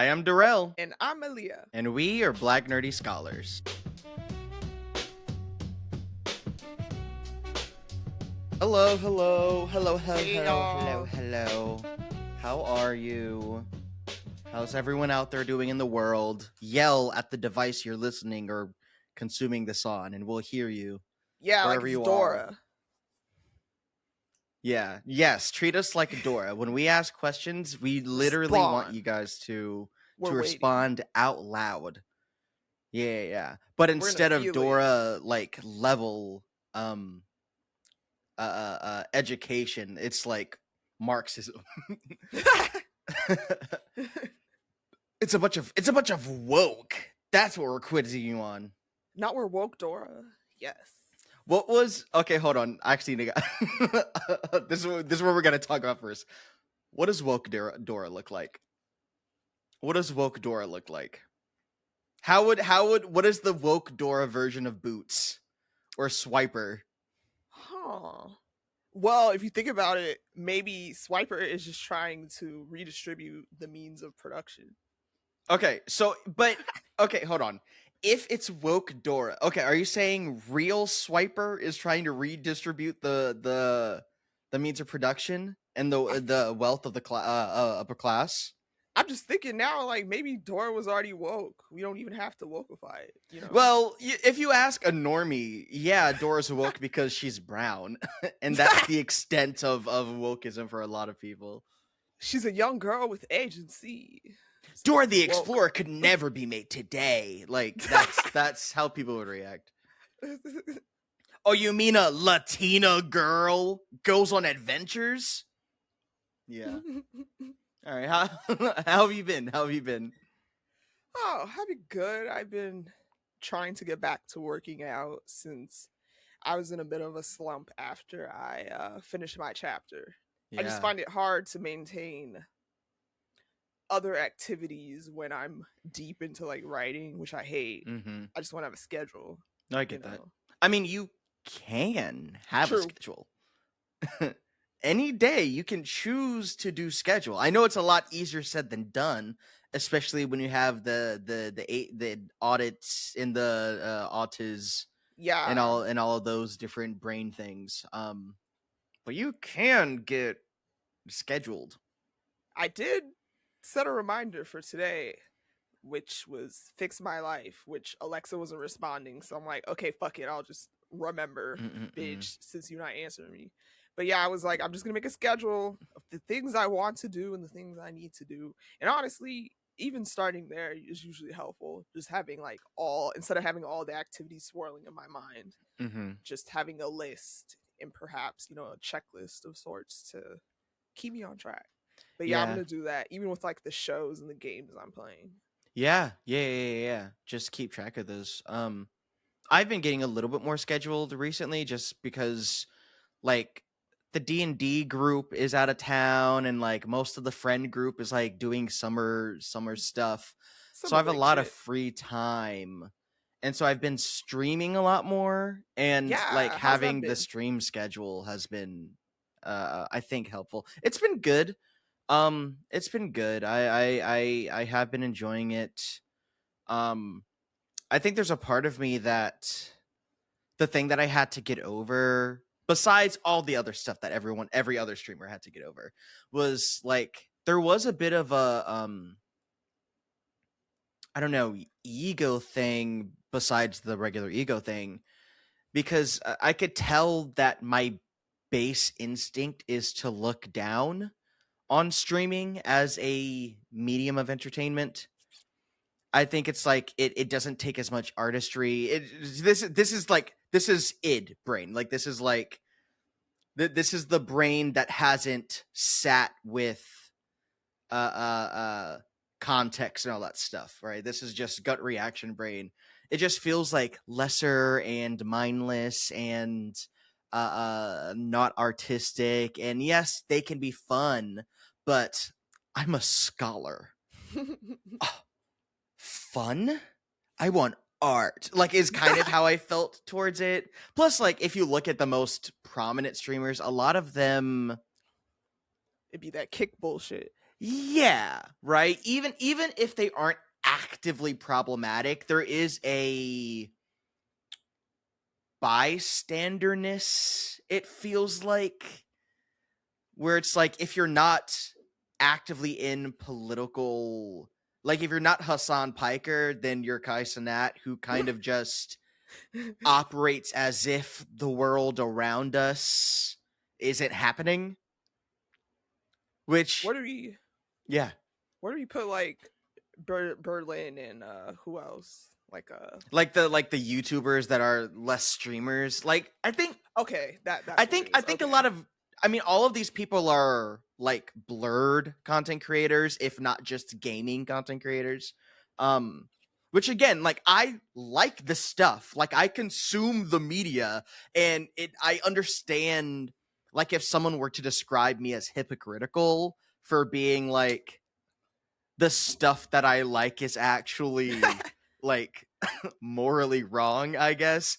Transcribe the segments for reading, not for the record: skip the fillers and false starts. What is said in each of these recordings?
I am Darrell. And I'm Elia. And we are Black Nerdy Scholars. Hello. Hey, y'all. Hello. How are you? How's everyone out there doing in the world? Yell at the device you're listening or consuming this on, and we'll hear you. Yeah, wherever like it's you Dora. are. Yeah. Yes. Treat us like Dora. When we ask questions, we literally want you guys to respond out loud. Yeah. But instead of Dora like level education, it's like Marxism. It's a bunch of woke. That's what we're quizzing you on. Not we're woke, Dora. Yes. What was okay? Hold on. Actually, this is what we're gonna talk about first. What does woke Dora look like? What does woke Dora look like? What is the woke Dora version of Boots or Swiper? Huh. Well, if you think about it, maybe Swiper is just trying to redistribute the means of production. Okay, hold on. If it's woke Dora, okay, are you saying real Swiper is trying to redistribute the means of production and the wealth of the upper class? I'm just thinking now, like maybe Dora was already woke. We don't even have to wokeify it, you know? Well, if you ask a normie, yeah, Dora's woke because she's brown, and that's the extent of wokeism for a lot of people. She's a young girl with agency. Dora the Explorer could never be made today. Like that's how people would react. Oh, you mean a Latina girl goes on adventures? Yeah. All right. How have you been? Oh, I've been good. I've been trying to get back to working out since I was in a bit of a slump after I finished my chapter. Yeah. I just find it hard to maintain other activities when I'm deep into like writing, which I hate. Mm-hmm. I just want to have a schedule. No, I get that. I mean, you can have a schedule. Any day you can choose to do schedule. I know it's a lot easier said than done, especially when you have the audits in the autis, and all of those different brain things. But you can get scheduled. I did set a reminder for today, which was fix my life, which Alexa wasn't responding. So I'm like, okay, fuck it. I'll just remember, bitch, since you're not answering me. But yeah, I was like, I'm just going to make a schedule of the things I want to do and the things I need to do. And honestly, even starting there is usually helpful. Just having like instead of having all the activities swirling in my mind, just having a list and perhaps, a checklist of sorts to keep me on track. But yeah, I'm going to do that even with like the shows and the games I'm playing. Yeah. Just keep track of those. I've been getting a little bit more scheduled recently just because like the D&D group is out of town and like most of the friend group is like doing summer stuff. So I have a lot of free time. And so I've been streaming a lot more, and like having the stream schedule has been I think helpful. It's been good. It's been good. I have been enjoying it. I think there's a part of me that the thing that I had to get over, besides all the other stuff that every other streamer had to get over, was like there was a bit of a I don't know, ego thing besides the regular ego thing, because I could tell that my base instinct is to look down on streaming as a medium of entertainment. I think it's like it doesn't take as much artistry. This is id brain. Like this is the brain that hasn't sat with context and all that stuff, right? This is just gut reaction brain. It just feels like lesser and mindless and not artistic. And yes, they can be fun, but I'm a scholar. Fun? I want art. Like is kind of how I felt towards it. Plus, like if you look at the most prominent streamers, a lot of them, it'd be that kick bullshit. Yeah, right. Even if they aren't actively problematic, there is a bystanderness, it feels like, where it's like if you're not actively in political, like if you're not Hassan Piker, then you're Kai Cenat, who kind of just operates as if the world around us isn't happening. Which, What do we yeah, where do we put like Berlin and who else? like the YouTubers that are less streamers. Like I think okay, that's what it is. I think a Okay. lot of, I mean, all of these people are like blurred content creators, if not just gaming content creators. Which again, like I like the stuff. Like I consume the media, and I understand, like if someone were to describe me as hypocritical for being like the stuff that I like is actually like morally wrong, I guess.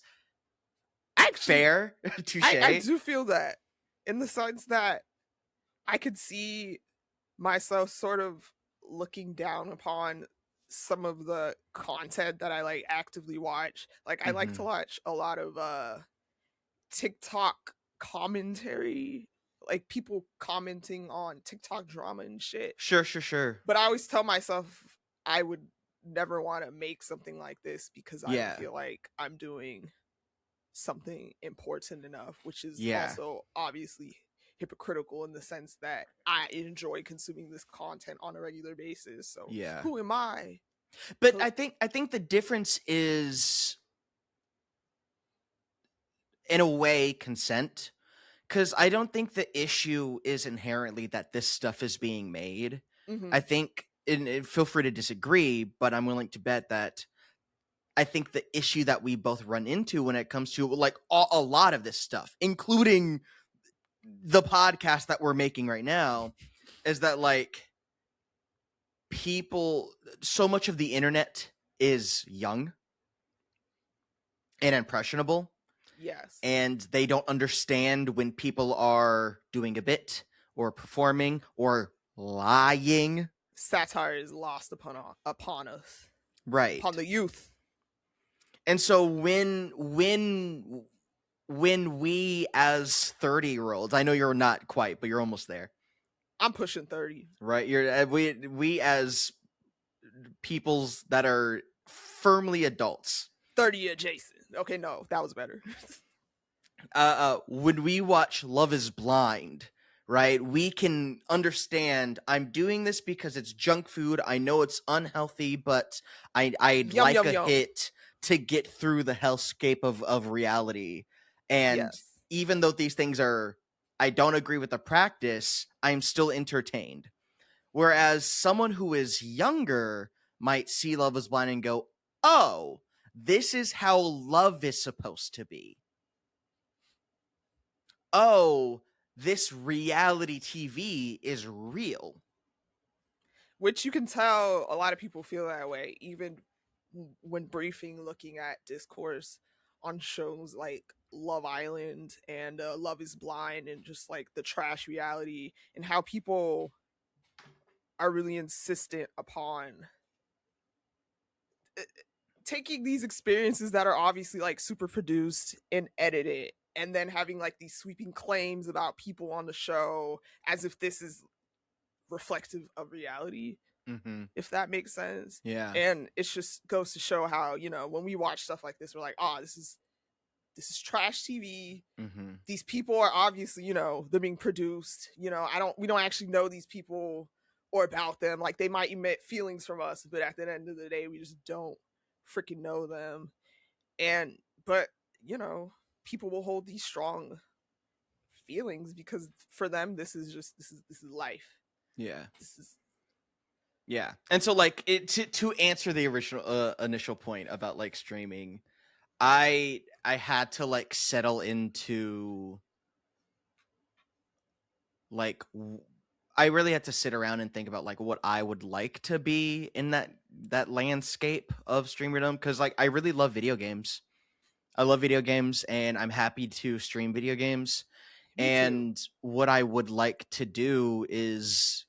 Actually, Fair. Touche. I do feel that, in the sense that I could see myself sort of looking down upon some of the content that I like actively watch. Like I like to watch a lot of TikTok commentary, like people commenting on TikTok drama and shit. Sure. But I always tell myself I would never want to make something like this because I don't feel like I'm doing something important enough, which is also obviously hypocritical in the sense that I enjoy consuming this content on a regular basis. So who am I? But I think the difference is, in a way, consent. Because I don't think the issue is inherently that this stuff is being made. I think, and feel free to disagree, but I'm willing to bet that I think the issue that we both run into when it comes to like a lot of this stuff, including the podcast that we're making right now, is that like people, so much of the internet is young and impressionable. Yes. And they don't understand when people are doing a bit or performing or lying. Satire is lost upon us. Right. Upon the youth. And so when we as 30-year-olds, I know you're not quite, but you're almost there. I'm pushing 30. Right. We as peoples that are firmly adults. 30 adjacent. Okay, no, that was better. When we watch Love Is Blind, right, we can understand I'm doing this because it's junk food. I know it's unhealthy, but I'd like a hit to get through the hellscape of reality. And even though these things are, I don't agree with the practice, I'm still entertained. Whereas someone who is younger might see Love Is Blind and go, oh, this is how love is supposed to be. Oh, this reality TV is real. Which you can tell a lot of people feel that way, even when briefing, looking at discourse on shows like Love Island and Love Is Blind and just like the trash reality, and how people are really insistent upon taking these experiences that are obviously like super produced and edited, and then having like these sweeping claims about people on the show as if this is reflective of reality, if that makes sense. Yeah. And it just goes to show how, you know, when we watch stuff like this, we're like, oh, this is trash TV. These people are obviously, you know, they're being produced. You know, we don't actually know these people or about them. Like, they might emit feelings from us, but at the end of the day, we just don't freaking know them. But you know, people will hold these strong feelings because for them, this is life. Yeah. And so like to answer the original initial point about like streaming, I had to like settle into like I really had to sit around and think about like what I would like to be in that landscape of streamerdom, because like I really love video games. I love video games and I'm happy to stream video games. Me and too. What I would like to do is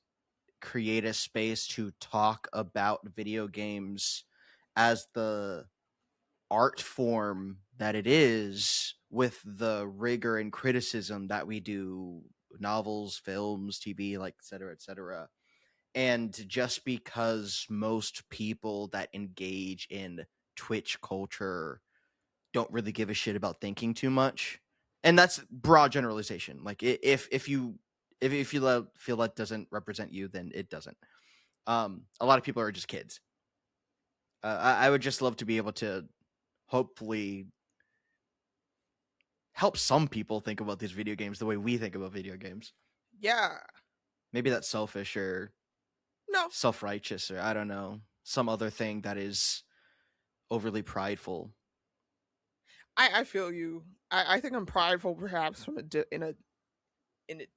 create a space to talk about video games as the art form that it is, with the rigor and criticism that we do novels, films, TV, like et cetera. And just because most people that engage in Twitch culture don't really give a shit about thinking too much, and that's broad generalization. Like if you feel that doesn't represent you, then it doesn't. A lot of people are just kids. I would just love to be able to hopefully help some people think about these video games the way we think about video games. Yeah. Maybe that's selfish or no self-righteous, or I don't know, some other thing that is overly prideful. I feel you. I think I'm prideful, perhaps from in a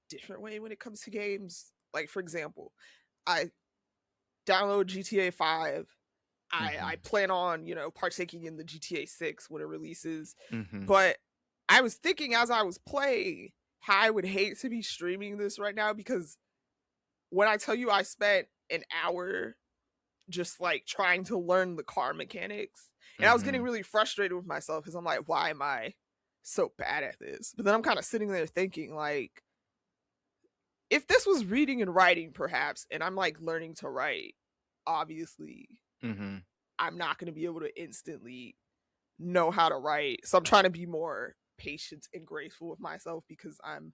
different way when it comes to games. Like, for example, I download GTA 5. I plan on, partaking in the GTA 6 when it releases. But I was thinking as I was playing how I would hate to be streaming this right now, because when I tell you I spent an hour just like trying to learn the car mechanics, and I was getting really frustrated with myself because I'm like, why am I so bad at this? But then I'm kind of sitting there thinking, like, if this was reading and writing, perhaps, and I'm like learning to write, obviously, I'm not going to be able to instantly know how to write. So I'm trying to be more patient and graceful with myself, because I'm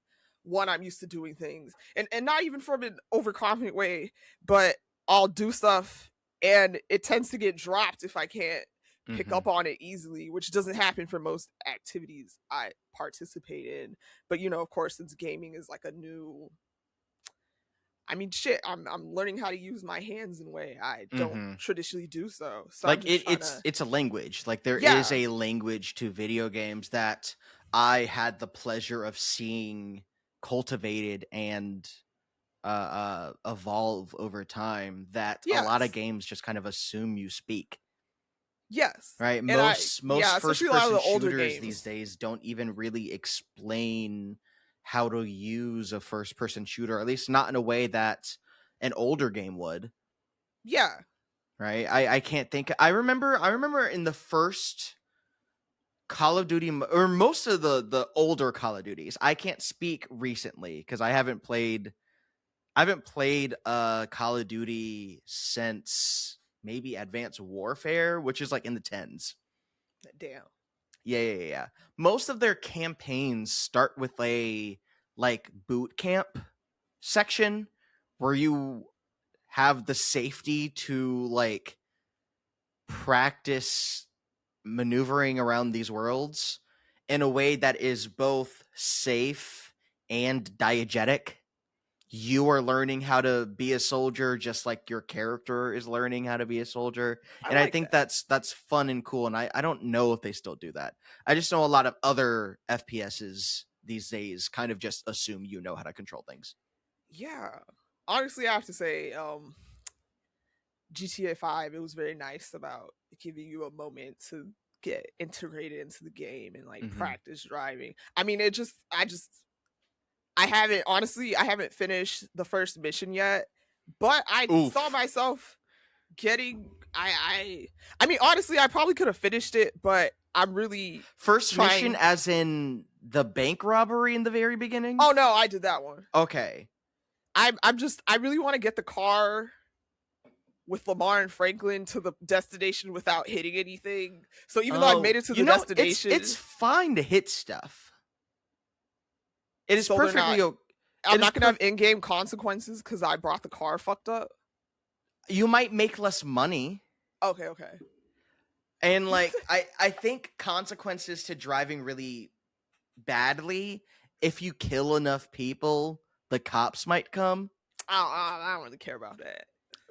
used to doing things, and not even from an overconfident way, but I'll do stuff and it tends to get dropped if I can't pick up on it easily, which doesn't happen for most activities I participate in. But of course, since gaming is like a new, I'm learning how to use my hands in a way I don't traditionally do so. So like it's a language. Like there is a language to video games that I had the pleasure of seeing cultivated and evolve over time, that a lot of games just kind of assume you speak. Yes. Right. Most first person shooters these days don't even really explain how to use a first person shooter, at least not in a way that an older game would. Yeah. Right. I can't think. I remember in the first Call of Duty, or most of the older Call of Duties. I can't speak recently because I haven't played Call of Duty since maybe Advanced Warfare, which is like in the 10s. Damn. Yeah. Most of their campaigns start with a like boot camp section where you have the safety to like practice maneuvering around these worlds in a way that is both safe and diegetic. You are learning how to be a soldier just like your character is learning how to be a soldier. And I think that's fun and cool. And I don't know if they still do that. I just know a lot of other FPSs these days kind of just assume you know how to control things. Yeah. Honestly, I have to say, GTA 5, it was very nice about giving you a moment to get integrated into the game and like practice driving. I mean, I haven't finished the first mission yet, but I saw myself getting, I mean, honestly, I probably could have finished it, but I'm really mission as in the bank robbery in the very beginning? Oh no, I did that one. Okay. I really want to get the car with Lamar and Franklin to the destination without hitting anything. So even though I made it to the destination, it's fine to hit stuff. It is perfectly okay. I'm not gonna have in-game consequences because I brought the car fucked up. You might make less money. Okay. And like I think consequences to driving really badly, if you kill enough people, the cops might come. I don't really care about that.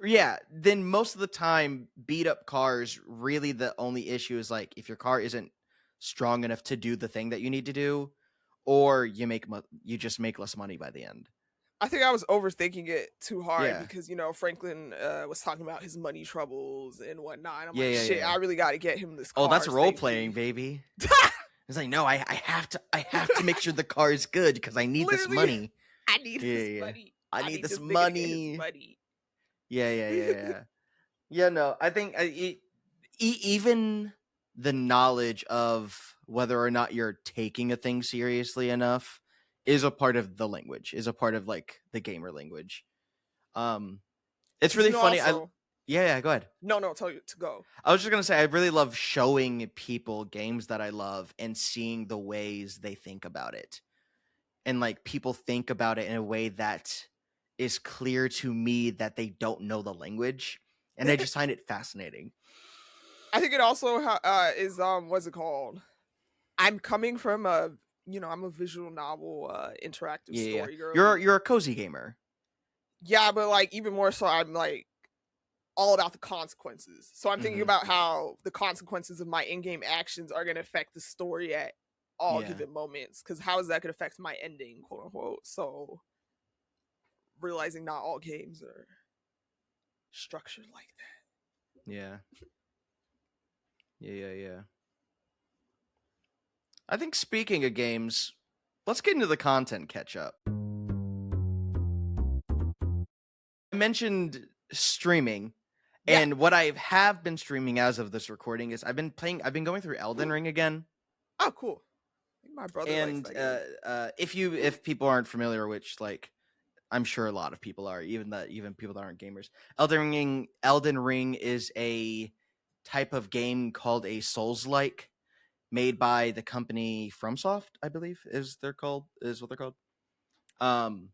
Yeah, then most of the time, beat up cars, really the only issue is like if your car isn't strong enough to do the thing that you need to do, or you just make less money by the end. I think I was overthinking it too hard because Franklin was talking about his money troubles and whatnot. I'm I really got to get him this car. Oh, that's role playing, baby. It's like, no, I have to make sure the car is good because I need this money. I need this money. I need this money. Yeah. Yeah, no, I think even the knowledge of whether or not you're taking a thing seriously enough is a part of the language, is a part of like the gamer language. Um, it's Because really funny. also, Yeah, go ahead. no, tell you to go. I was just gonna say I really love showing people games that I love and seeing the ways they think about it, and like people think about it in a way that is clear to me that they don't know the language, and I just find it fascinating. I think it also is what's it called? I'm coming from I'm a visual novel interactive Yeah. story girly. You're a cozy gamer. Yeah, but like even more so, I'm like all about the consequences. So I'm thinking Hmm. about how the consequences of my in-game actions are going to affect the story at all Yeah. given moments. Because how is that going to affect my ending, quote unquote? So realizing not all games are structured like that. Yeah. Yeah. I think speaking of games, let's get into the content catch up. I mentioned streaming, Yeah. and what I have been streaming as of this recording is I've been going through Elden Ring again. Oh, cool. I think my brother likes And that game. if people aren't familiar, which like I'm sure a lot of people are, even people that aren't gamers, Elden Ring is a type of game called a Souls-like, made by the company FromSoft, I believe is what they're called. Um,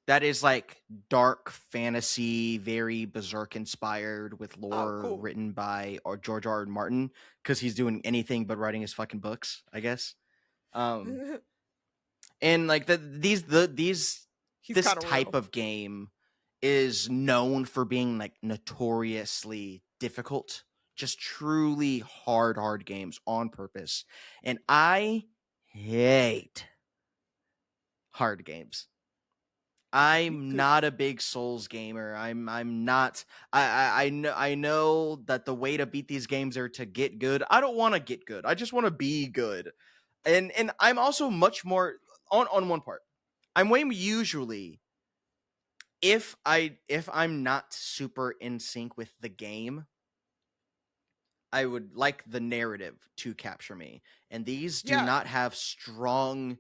that is like dark fantasy, very berserk inspired, with Oh, lore cool. written by George R. R. Martin, because he's doing anything but writing his fucking books, I guess. Um, and like He's this kind of type real. of game is known for being like notoriously difficult, just truly hard games on purpose, and I hate hard games. You I'm could, not a big Souls gamer. I'm not. I know that the way to beat these games are to get good. I don't want to get good. I just want to be good. And I'm also much more on one part. I'm way usually, if I'm not super in sync with the game, I would like the narrative to capture me. And these do yeah. not have strong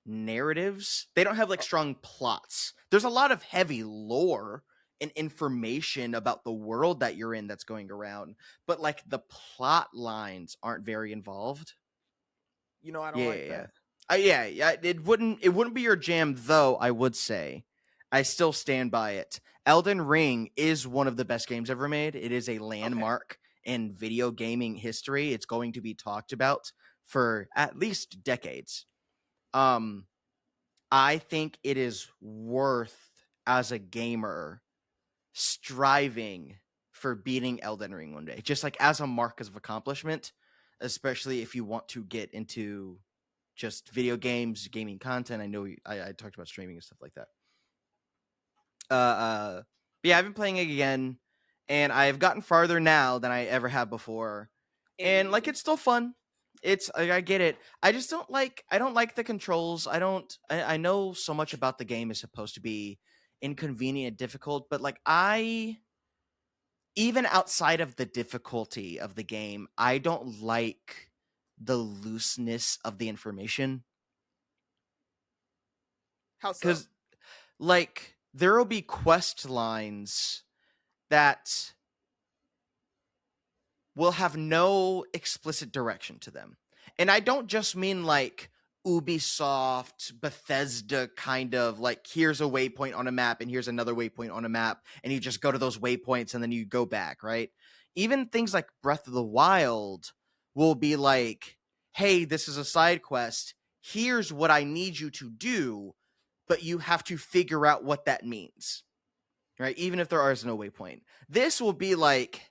narratives. They don't have like Oh, strong plots. There's a lot of heavy lore and information about the world that you're in that's going around, but like the plot lines aren't very involved. I don't Yeah, like that. yeah. It wouldn't be your jam, though. I would say, I still stand by it. Elden Ring is one of the best games ever made. It is a Okay. landmark in video gaming history. It's going to be talked about for at least decades. Um, I think it is worth, as a gamer, striving for beating Elden Ring one day, just like as a mark of accomplishment, especially if you want to get into just video games, gaming content. I know I talked about streaming and stuff like that. But yeah, I've been playing it again, and I've gotten farther now than I ever have before, and like Hey. it's still fun. It's I get it. I don't like the controls. I know so much about the game is supposed to be inconvenient, difficult, but like I even outside of the difficulty of the game, I don't like the looseness of the information, How so? because like there will be quest lines that will have no explicit direction to them. And I don't just mean like Ubisoft, Bethesda kind of like, here's a waypoint on a map and here's another waypoint on a map, and you just go to those waypoints and then you go back, right? Even things like Breath of the Wild will be like, hey, this is a side quest. Here's what I need you to do, but you have to figure out what that means, right? Even if there is no waypoint. This will be like,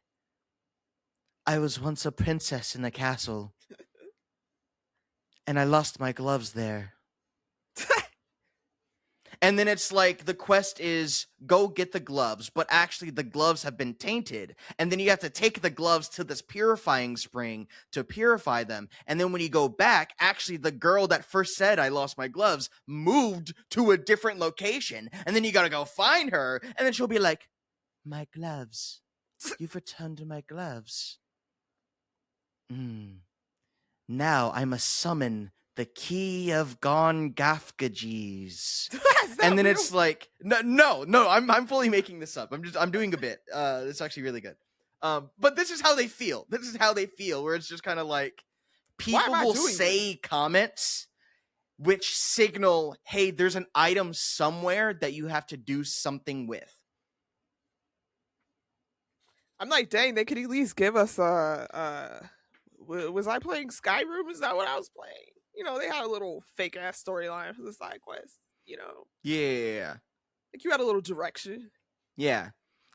I was once a princess in a castle, and I lost my gloves there. And then it's like the quest is go get the gloves, but actually the gloves have been tainted. And then you have to take the gloves to this purifying spring to purify them. And then when you go back, actually the girl that first said I lost my gloves moved to a different location. And then you got to go find her. And then she'll be like, my gloves. You've returned my gloves. Now I must summon the key of Gon Gafgagees. And then it's like, no, I'm fully making this up. I'm doing a bit. It's actually really good. But this is how they feel. Where it's just kind of like people will say comments which signal, hey, there's an item somewhere that you have to do something with. I'm like, dang, they could at least give us was I playing Skyrim? Is that what I was playing? You know, they had a little fake ass storyline for the side quest, you know. Yeah. Like you had a little direction. Yeah.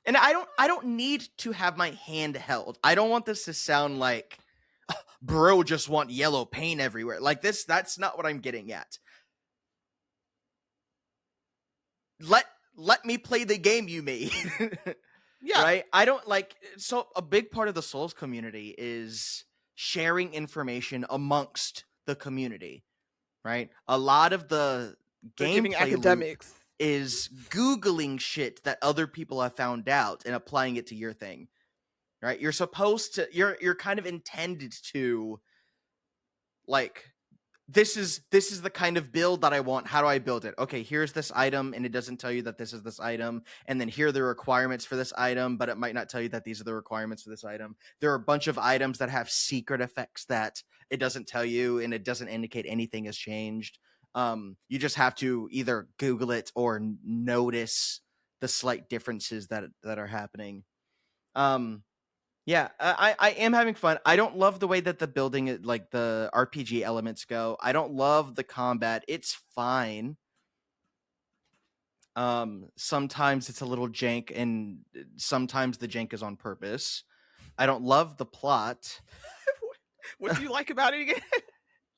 And I don't need to have my hand held. I don't want this to sound like bro just want yellow paint everywhere. Like this, that's not what I'm getting at. Let me play the game you made. Yeah. Right? I don't like, so a big part of the Souls community is sharing information amongst the community, right? A lot of the gameplay academics is Googling shit that other people have found out and applying it to your thing, right? You're supposed to, you're kind of intended to, like, this is the kind of build that I want. How do I build it? Okay, here's this item, and it doesn't tell you that this is this item. And then here are the requirements for this item, but it might not tell you that these are the requirements for this item. There are a bunch of items that have secret effects that it doesn't tell you, and it doesn't indicate anything has changed. You just have to either Google it or notice the slight differences that are happening. Yeah, I am having fun. I don't love the way that the building, like the RPG elements go. I don't love the combat. It's fine. Sometimes it's a little jank, and sometimes the jank is on purpose. I don't love the plot. What do you like about it again?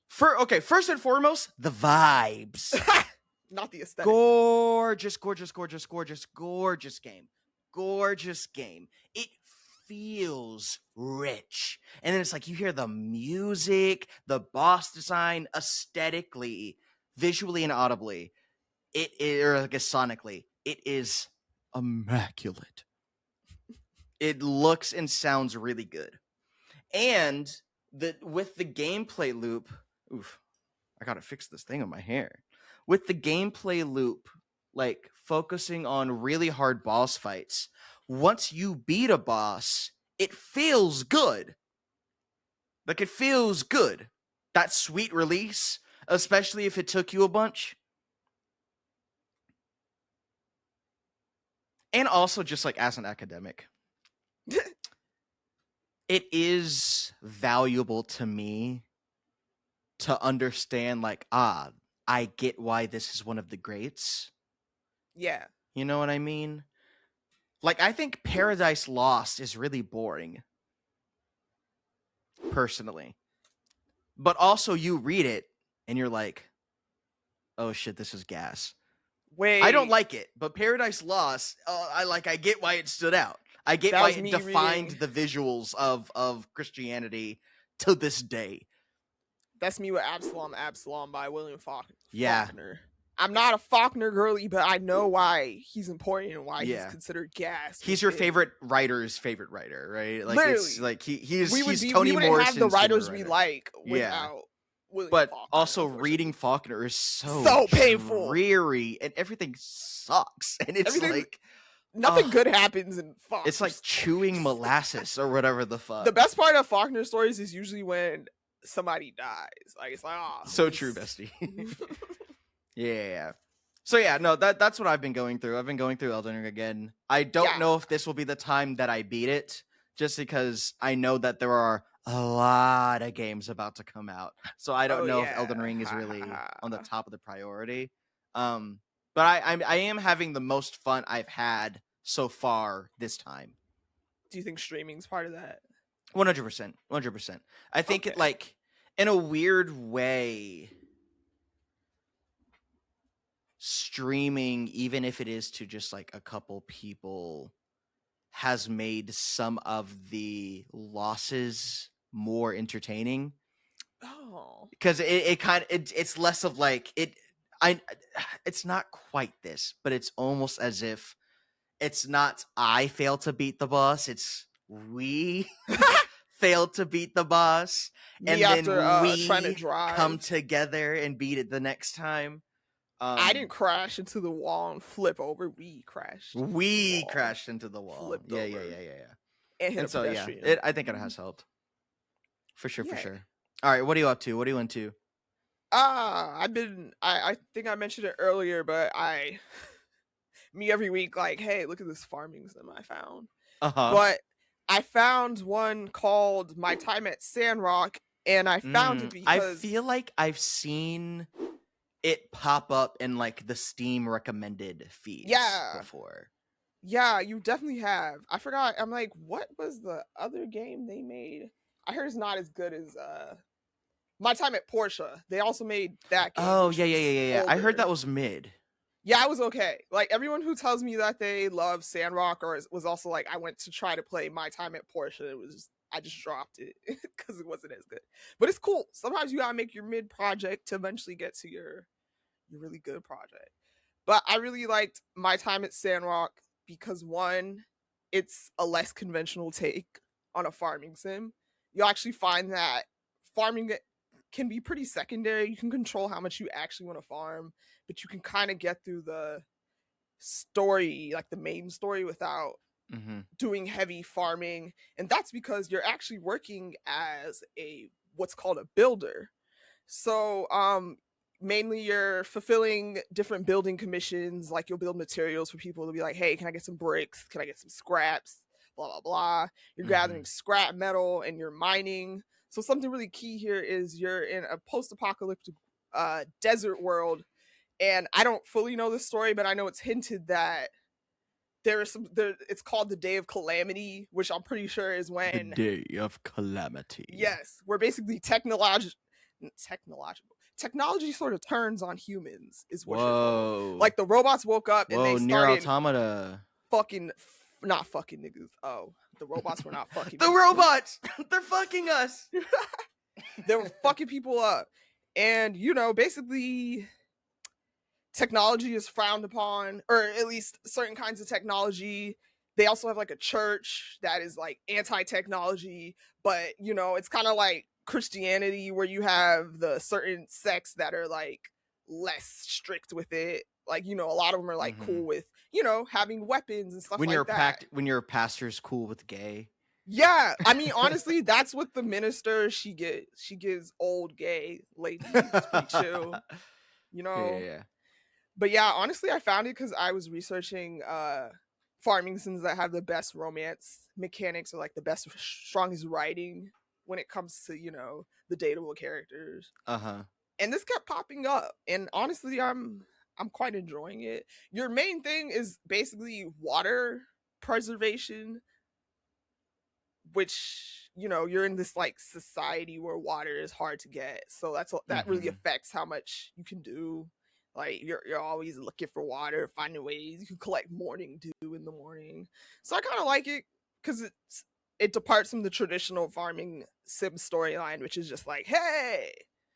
First and foremost, the vibes. Not the aesthetic. Gorgeous game. Gorgeous game. It feels rich. And then it's like you hear the music, the boss design, aesthetically, visually and audibly. It is, or I guess sonically, it is immaculate. It looks and sounds really good. And with the gameplay loop, I gotta fix this thing on my hair. With the gameplay loop, like focusing on really hard boss fights, once you beat a boss, it feels good. Like, it feels good. That sweet release, especially if it took you a bunch. And also just like as an academic, it is valuable to me to understand, like, I get why this is one of the greats. Yeah. You know what I mean? Like, I think Paradise Lost is really boring. Personally. But also you read it and you're like, oh shit, this is gas. Wait. I don't like it, but Paradise Lost, I get why it stood out. I get why it defined the visuals of Christianity to this day. That's me with Absalom by William Faulkner. Yeah. I'm not a Faulkner girly, but I know why he's important and why he's considered gas. He's your favorite writer's favorite writer, right? Like, literally. It's like he's Toni Morrison's we wouldn't have the writers we like without William but Faulkner, also reading Faulkner is so painful, dreary, and everything sucks, and it's like nothing good happens in Faulkner. It's like chewing molasses or whatever the fuck. The best part of Faulkner stories is usually when somebody dies. Like, it's like, so true, bestie. Yeah. So yeah, no, that's what I've been going through. I've been going through Elden Ring again. I don't know if this will be the time that I beat it, just because I know that there are a lot of games about to come out. So I don't know if Elden Ring is really on the top of the priority. But I am having the most fun I've had so far this time. Do you think streaming's part of that? 100%. 100%. I think it, like, in a weird way, streaming, even if it is to just like a couple people, has made some of the losses more entertaining. Oh, Because it's less of like I it's not quite this, but it's almost as if it's not I failed to beat the boss, it's we failed to beat the boss, me and after then trying to we come drive. together and beat it the next time. I didn't crash into the wall and flip over. We crashed into the We wall, crashed into the wall. flipped Yeah, over, yeah. and hit And a so yeah, pedestrian. I think it has helped. For sure, for Yeah. sure. All right, what are you up to? What are you into? I think I mentioned it earlier, but me every week, like, hey, look at this farming sim I found. Uh-huh. But I found one called My Time at Sandrock, and I found it I because feel like I've seen it pop up in like the Steam recommended feeds yeah, before. yeah, you definitely have. I forgot. I'm like, what was the other game they made? I heard it's not as good as My Time at Porsche. They also made that game, Oh, which yeah, yeah, was yeah, yeah, yeah. I heard older. that was mid. Yeah, I was okay. Like everyone who tells me that they love Sandrock or was also like, I went to try to play My Time at Porsche. It was just, I just dropped it because it wasn't as good. But it's cool. Sometimes you gotta make your mid project to eventually get to your really good project. But I really liked My Time at Sandrock because one, it's a less conventional take on a farming sim. You'll actually find that farming can be pretty secondary. You can control how much you actually want to farm, but you can kind of get through the story, like the main story, without doing heavy farming. And that's because you're actually working as a what's called a builder. So mainly you're fulfilling different building commissions, like you'll build materials for people to be like, hey, can I get some bricks, can I get some scraps, blah blah blah. You're gathering scrap metal and you're mining. So something really key here is you're in a post-apocalyptic desert world, and I don't fully know the story, but I know it's hinted that it's called the Day of Calamity, which I'm pretty sure is The when, Day of Calamity. yes, we're basically technology sort of turns on humans, is what you're told. Whoa. Like the robots woke up and they Whoa, Near started Automata. fucking not fucking niggas. Oh, the robots were not fucking The people. robots! They're fucking us! They were fucking people up. And, you know, basically technology is frowned upon, or at least certain kinds of technology. They also have like a church that is like anti-technology, but you know, it's kind of like Christianity where you have the certain sects that are like less strict with it. Like, you know, a lot of them are like cool with, you know, having weapons and stuff When like that. when your pastor's cool with gay. Yeah, I mean, honestly, that's what the minister she gives old gay ladies. It's pretty chill, you know. Yeah. But yeah, honestly, I found it because I was researching farming sims that have the best romance mechanics or like the best, strongest writing when it comes to, you know, the dateable characters. And this kept popping up, and honestly, I'm quite enjoying it. Your main thing is basically water preservation, which, you know, you're in this like society where water is hard to get, so that really affects how much you can do. Like you're always looking for water, finding ways you can collect morning dew in the morning. So I kind of like it because it departs from the traditional farming sim storyline, which is just like, hey,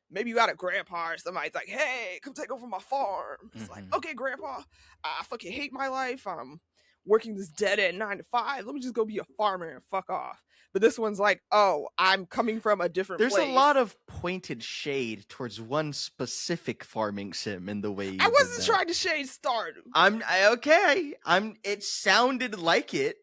maybe you got a grandpa or somebody's like, hey, come take over my farm. It's like, okay, grandpa, I fucking hate my life. I'm working this dead end 9 to 5. Let me just go be a farmer and fuck off. But this one's like, oh, I'm coming from a different place. There's a lot of pointed shade towards one specific farming sim in the way you I wasn't trying to shade Stardew. Okay. It sounded like it.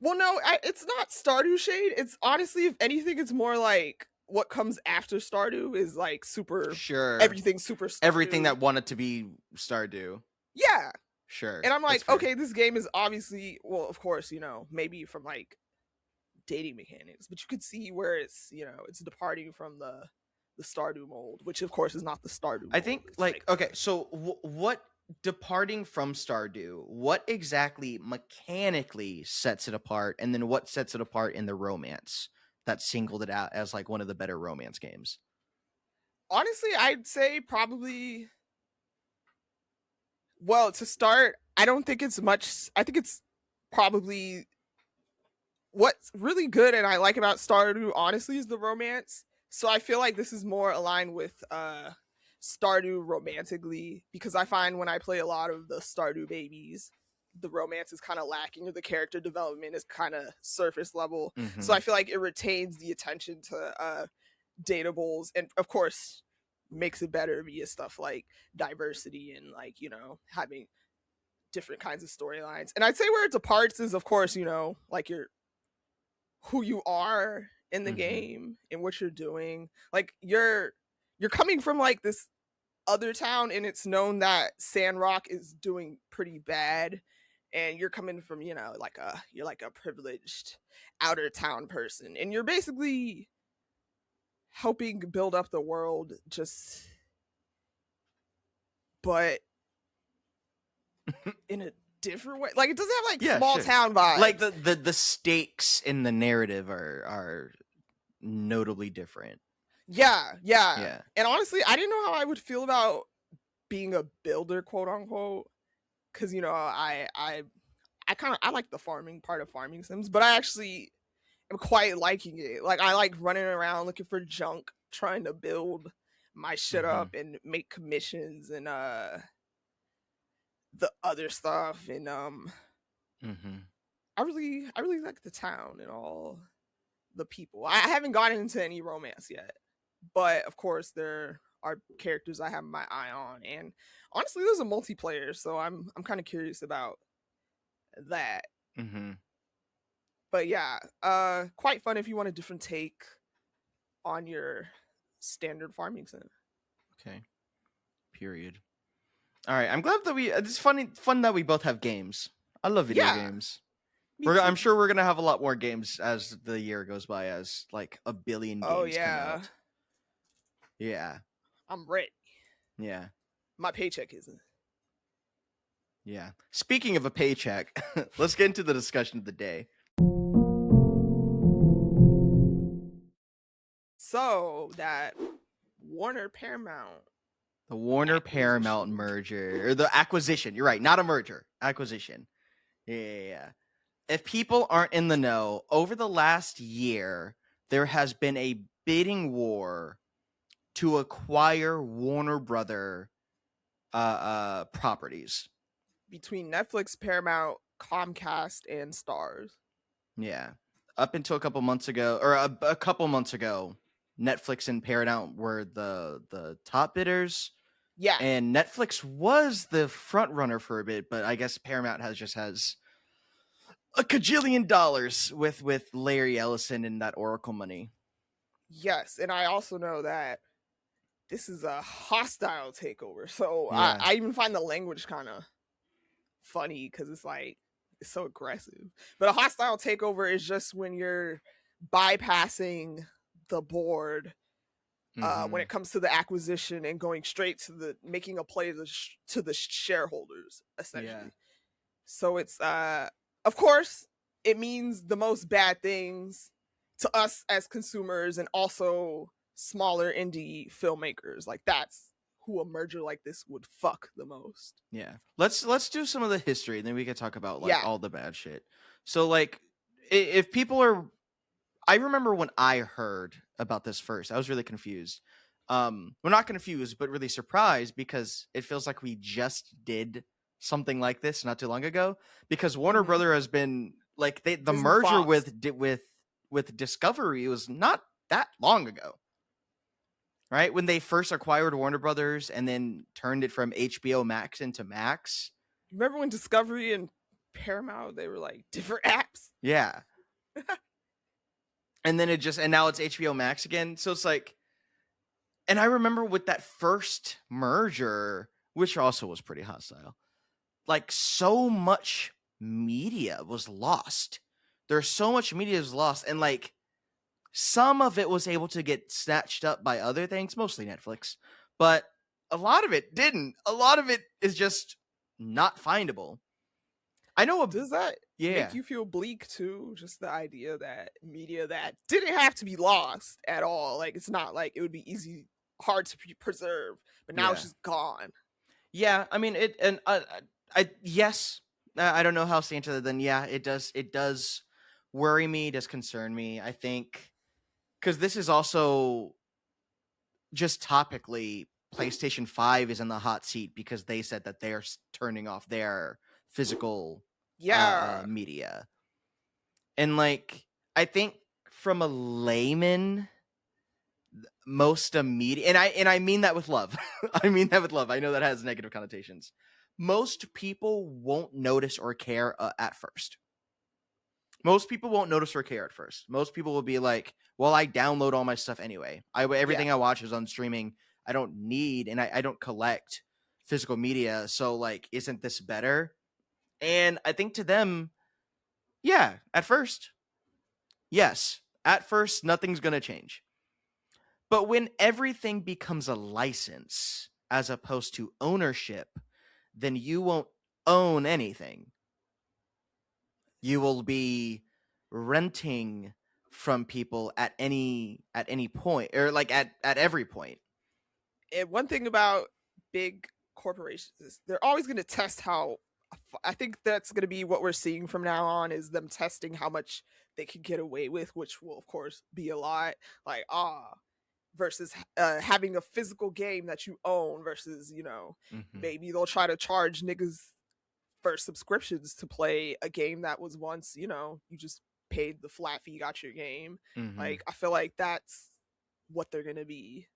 Well, no, it's not Stardew shade. It's honestly, if anything, it's more like what comes after Stardew is like super. Sure. Everything super Stardew. Everything that wanted to be Stardew. Yeah. Sure. And I'm like, okay, this game is obviously, well, of course, you know, maybe from like dating mechanics, but you could see where it's, you know, it's departing from the Stardew mold, which of course is not the Stardew mold. I think like okay, so what departing from Stardew, what exactly mechanically sets it apart, and then what sets it apart in the romance that singled it out as like one of the better romance games? Honestly, I'd say probably Well, to start, I don't think it's much. I think it's probably what's really good and I like about Stardew, honestly, is the romance. So I feel like this is more aligned with Stardew romantically, because I find when I play a lot of the Stardew babies, the romance is kind of lacking or the character development is kind of surface level. So I feel like it retains the attention to datables, and of course makes it better via stuff like diversity and, like, having different kinds of storylines. And I'd say where it departs is, of course, like who you are in the game and what you're doing. Like you're coming from like this other town, and it's known that Sandrock is doing pretty bad, and you're coming from, you're like a privileged outer town person, and you're basically helping build up the world, just but in a different way. Like, it doesn't have like small town vibes. Like the stakes in the narrative are notably different. Yeah. And honestly, I didn't know how I would feel about being a builder, quote unquote, because I like the farming part of farming sims, but I actually am quite liking it. Like, I like running around looking for junk, trying to build my shit up and make commissions and the other stuff. And I really like the town and all the people. I haven't gotten into any romance yet, but of course there are characters I have my eye on, and honestly there's a multiplayer, so I'm kind of curious about that. But yeah, quite fun if you want a different take on your standard farming sim. Okay. Period. All right, I'm glad that it's fun that we both have games. I love video games. I'm sure we're gonna have a lot more games as the year goes by, as like a billion games come out. Yeah. I'm ready. Yeah. My paycheck isn't. Yeah. Speaking of a paycheck, let's get into the discussion of the day. So that Warner Paramount. The Warner Paramount merger, or the acquisition. You're right, not a merger, acquisition. Yeah. If people aren't in the know, over the last year, there has been a bidding war to acquire Warner Brother properties between Netflix, Paramount, Comcast, and Starz. Yeah. Up until a couple months ago, Netflix and Paramount were the top bidders. Yeah. And Netflix was the front runner for a bit, but I guess Paramount has a cajillion dollars with Larry Ellison and that Oracle money. Yes, and I also know that this is a hostile takeover. So yeah. I even find the language kind of funny, because it's like, it's so aggressive. But a hostile takeover is just when you're bypassing the board when it comes to the acquisition and going straight to making a play to the shareholders, essentially. Yeah. So it's of course it means the most bad things to us as consumers, and also smaller indie filmmakers. Like, that's who a merger like this would fuck the most. Yeah. Let's do some of the history, and then we can talk about all the bad shit. So like, if people are, I remember when I heard about this first, I was really confused. Well, not confused, but really surprised, because it feels like we just did something like this not too long ago. Because Warner Brother has been like, the merger with Discovery was not that long ago, right? When they first acquired Warner Brothers and then turned it from HBO Max into Max. Remember when Discovery and Paramount, they were like different apps? Yeah. And then and now it's HBO Max again. So it's like, and I remember with that first merger, which also was pretty hostile, like, so much media was lost. There's so much media was lost. And like, some of it was able to get snatched up by other things, mostly Netflix, but a lot of it didn't. A lot of it is just not findable. I know. Does that make you feel bleak too? Just the idea that media that didn't have to be lost at all. Like, it's not like it would be hard to preserve, but now it's just gone. Yeah, I mean it, and yes, I don't know how else to answer that. Then yeah, it does worry me, it does concern me. I think because this is also just topically, PlayStation 5 is in the hot seat because they said that they're turning off their physical Yeah. media. And like I think from a layman, most immediate, and I mean that with love. I mean that with love. I know that has negative connotations. Most people won't notice or care at first. Most people won't notice or care at first. Most people will be like, "Well, I download all my stuff anyway. Yeah. Everything I watch is on streaming. I don't need, and I don't collect physical media. So, like, isn't this better?" And I think to them, yeah, at first, yes, at first, nothing's gonna change. But when everything becomes a license as opposed to ownership, then you won't own anything. You will be renting from people at any point, or like at every point. And one thing about big corporations is they're always going to test how. I think that's going to be what we're seeing from now on, is them testing how much they can get away with, which will of course be a lot. Like versus having a physical game that you own versus Mm-hmm. maybe they'll try to charge niggas for subscriptions to play a game that was once you just paid the flat fee, got your game. Mm-hmm. Like I feel like that's what they're gonna be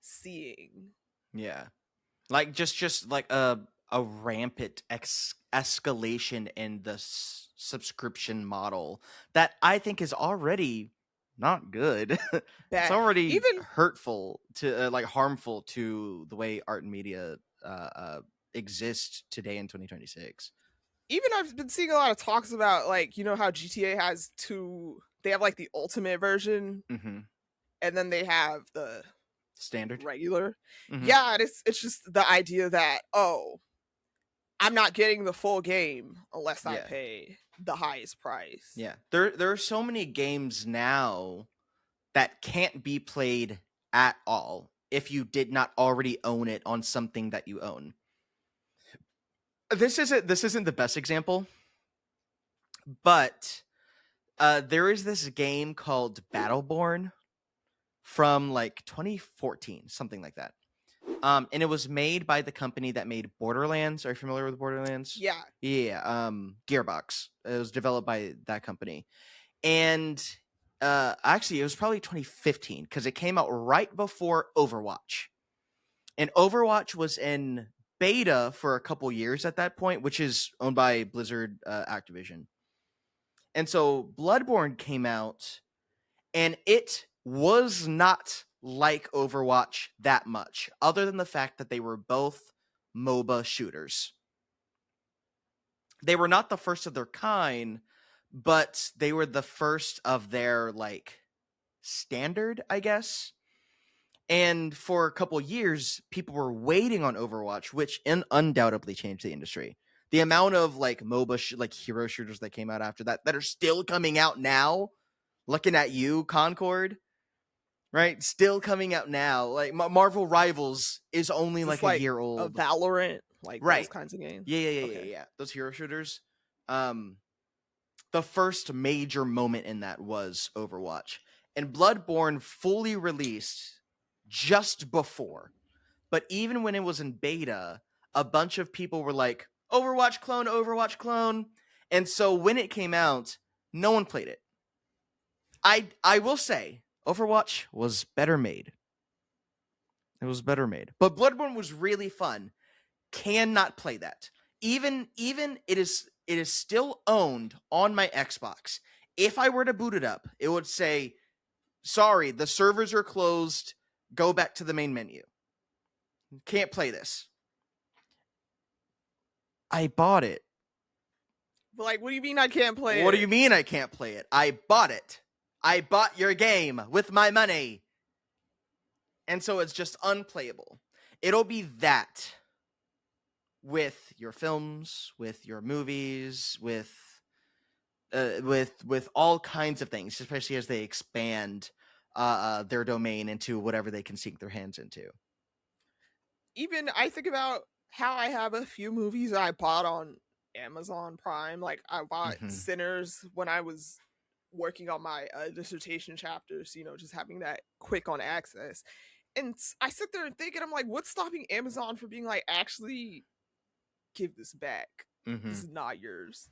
seeing. Yeah, like just like a rampant escalation in the subscription model that I think is already not good. It's Bad. already Even hurtful to like harmful to the way art and media exist today in 2026. even I've been seeing a lot of talks about, like, how GTA has they have like the ultimate version Mm-hmm. and then they have the Standard. regular. Mm-hmm. Yeah, and it's just the idea that, oh, I'm not getting the full game unless I Yeah. pay the highest price. Yeah. There are so many games now that can't be played at all if you did not already own it on something that you own. This isn't the best example, but there is this game called Battleborn from like 2014, something like that. And it was made by the company that made Borderlands. Are you familiar with Borderlands? Yeah. Yeah, Gearbox. It was developed by that company. And actually it was probably 2015 because it came out right before Overwatch. And Overwatch was in beta for a couple years at that point, which is owned by Blizzard Activision. And so Bloodborne came out, and it was not like Overwatch that much, other than the fact that they were both MOBA shooters. They were not the first of their kind, but they were the first of their like standard, I guess. And for a couple years, people were waiting on Overwatch, which undoubtedly changed the industry. The amount of like MOBA like hero shooters that came out after that are still coming out now. Looking at you, Concord, right? Still coming out now. Like Marvel Rivals is only Is this like a like year a old. Valorant, like those Right. kinds of games? Yeah. Those hero shooters. The first major moment in that was Overwatch. And Bloodborne fully released just before. But even when it was in beta, a bunch of people were like, Overwatch clone, Overwatch clone. And so when it came out, no one played it. I will say, Overwatch was better made. It was better made. But Bloodborne was really fun. Cannot play that. Even it is still owned on my Xbox. If I were to boot it up, it would say, sorry, the servers are closed. Go back to the main menu. Can't play this. I bought it. But like, what do you mean I can't play it? What do you mean I can't play it? I bought it. I bought your game with my money. And so it's just unplayable. It'll be that with your films, with your movies, with all kinds of things, especially as they expand their domain into whatever they can sink their hands into. Even I think about how I have a few movies I bought on Amazon Prime. Like I bought Mm-hmm. Sinners when I was working on my dissertation chapters, just having that quick on access. And I sit there and think, and I'm like, what's stopping Amazon from being like, actually give this back? Mm-hmm. This is not yours.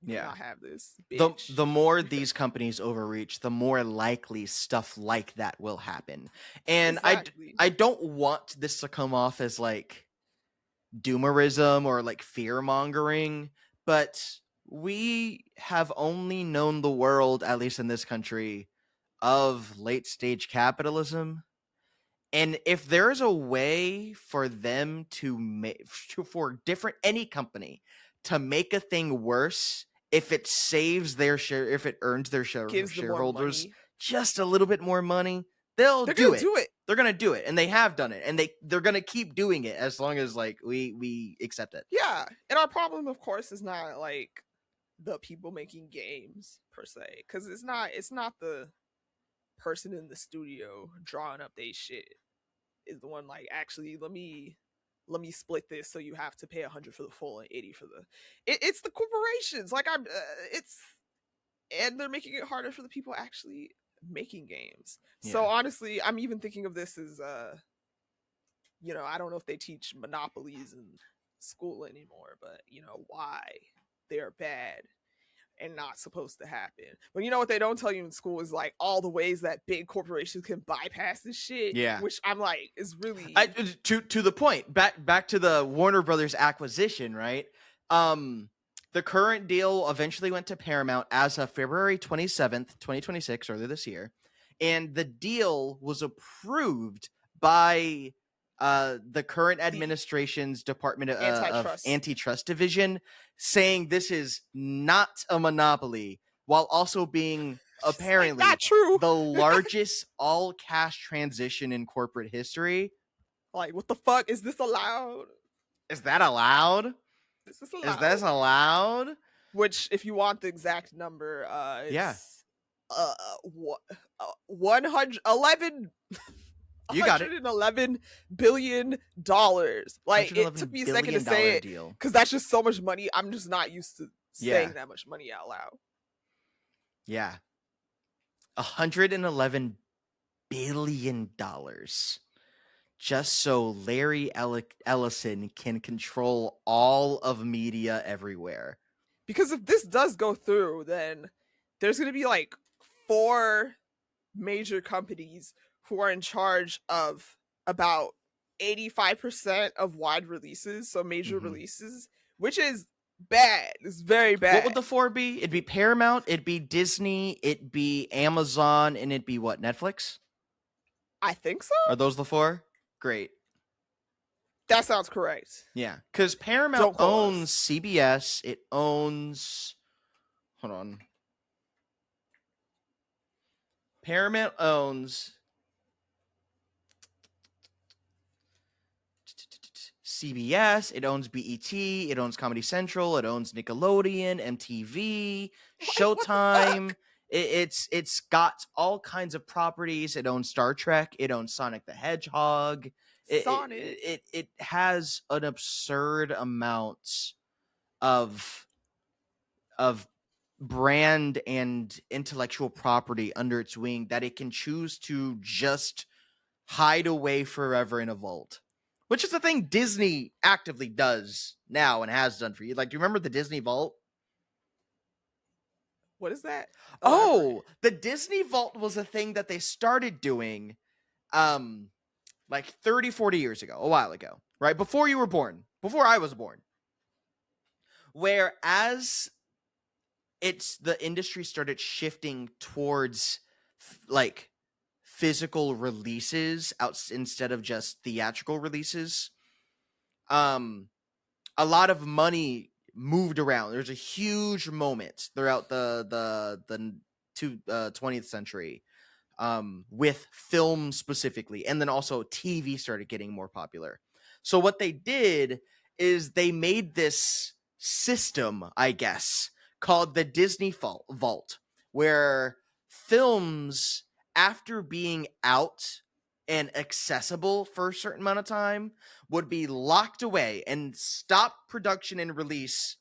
You Yeah. cannot have this, the bitch. the more these companies overreach, the more likely stuff like that will happen. And Exactly. I don't want this to come off as like doomerism or like fear mongering, but we have only known the world, at least in this country, of late stage capitalism. And if there's a way for them to make for different any company to make a thing worse, if it saves their share, if it earns their Gives them more shareholders money. just a little bit more money, they'll They're do gonna it. do it. They're gonna do it, and they have done it, and they're gonna keep doing it as long as like we accept it. Yeah. And our problem, of course, is not like the people making games per se, because it's not the person in the studio drawing up they shit is the one like, actually, let me split this so you have to pay 100 for the full and 80 for the it's the corporations. Like it's and they're making it harder for the people actually making games. So Yeah. honestly, I'm even thinking of this as I don't know if they teach monopolies in school anymore, but why they're bad and not supposed to happen. But you know what they don't tell you in school is like all the ways that big corporations can bypass this shit. Yeah. Which I'm like is really to the point. Back to the Warner Brothers acquisition, right? The current deal eventually went to Paramount as of February 27th, 2026, earlier this year. And the deal was approved by the current administration's Department of Antitrust Division, saying this is not a monopoly, while also being apparently not true. the largest all-cash transition in corporate history. Like, what the fuck? Is this allowed? Is that allowed? Is this allowed? Is this allowed? Which, if you want the exact number, it's 111 You got it. $111 billion. Like, it took me a second to say it because that's just so much money. I'm just not used to saying that much money out loud. Yeah. $111 billion. Just so Larry Ellison can control all of media everywhere. Because if this does go through, then there's going to be like 4 major companies who are in charge of about 85% of wide releases, so major releases, which is bad. It's very bad. What would the 4 be? It'd be Paramount, it'd be Disney, it'd be Amazon, and it'd be what, Netflix? I think so. Are those the 4? Great. That sounds correct. Yeah, because Paramount owns CBS. It owns... Hold on. Paramount owns CBS, it owns BET, it owns Comedy Central, it owns Nickelodeon, MTV, Showtime. It's got all kinds of properties. It owns Star Trek, it owns Sonic the Hedgehog. It has an absurd amount of brand and intellectual property under its wing that it can choose to just hide away forever in a vault, which is the thing Disney actively does now and has done for you. Like, do you remember the Disney Vault? What is that? Oh, the Disney Vault was a thing that they started doing like 30, 40 years ago, a while ago, right? Before you were born, before I was born. Whereas the industry started shifting towards like physical releases instead of just theatrical releases. A lot of money moved around. There's a huge moment throughout the 20th century with film specifically, and then also TV started getting more popular. So what they did is they made this system, I guess, called the Disney Vault, where films, after being out and accessible for a certain amount of time would be locked away and stop production and release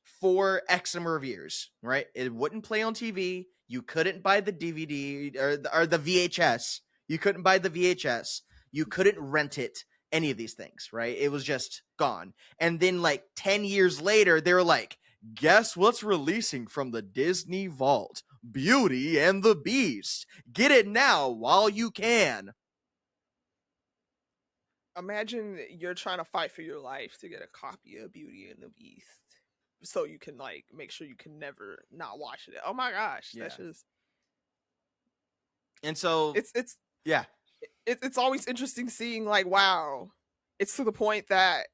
for X number of years, right? It wouldn't play on TV. You couldn't buy the DVD or the VHS. You couldn't buy the VHS. You couldn't rent it. Any of these things, right? It was just gone. And then like 10 years later, they were like, guess what's releasing from the Disney Vault? Beauty and the Beast. Get it now while you can. Imagine you're trying to fight for your life to get a copy of Beauty and the Beast, so you can like make sure you can never not watch it. Oh my gosh, that's just. And so it's always interesting seeing like, wow, it's to the point that